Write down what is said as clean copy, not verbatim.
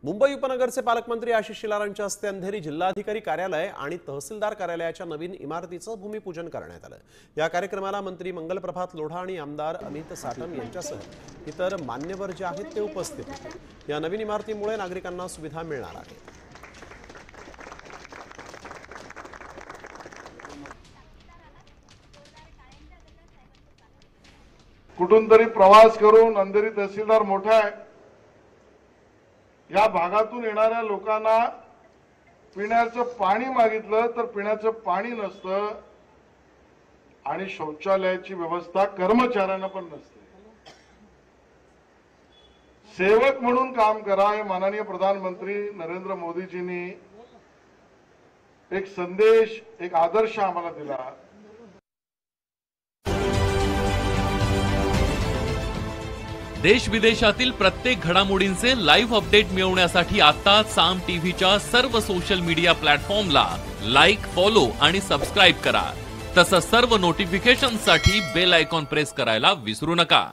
मुंबई उपनगरचे पालकमंत्री आशिष शेलार यांच्या हस्ते अंधेरी जिल्हाधिकारी कार्यालय आणि तहसीलदार कार्यालयाच्या नवीन इमारतीचं भूमिपूजन करण्यात आलं। या कार्यक्रमाला मंत्री मंगलप्रभात लोढा आणि आमदार अमित साटम यांच्यासह इतर मान्यवर जे आहेत ते उपस्थित होते। या नवीन इमारतीमुळे नागरिकांना सुविधा मिळणार आहे। कुठून तरी प्रवास करून अंधेरी तहसीलदार मोठा आहे, या भागातून येणाऱ्या लोकांना पिण्याचं पाणी मागितलं तर पिण्याचं पाणी नसतं आणि शौचालयाची व्यवस्था कर्मचाऱ्यांना पण नसते। सेवक म्हणून काम करा हे माननीय प्रधानमंत्री नरेंद्र मोदीजींनी एक संदेश, एक आदर्श आम्हाला दिला। देश विदेशातील प्रत्येक घडामोडींचे लाईव्ह अपडेट मिळवण्यासाठी आता साम टीव्हीच्या सर्व सोशल मीडिया प्लॅटफॉर्मला लाईक, फॉलो आणि सबस्क्राईब करा। तसंच सर्व नोटिफिकेशनसाठी बेल आयकॉन प्रेस करायला विसरू नका।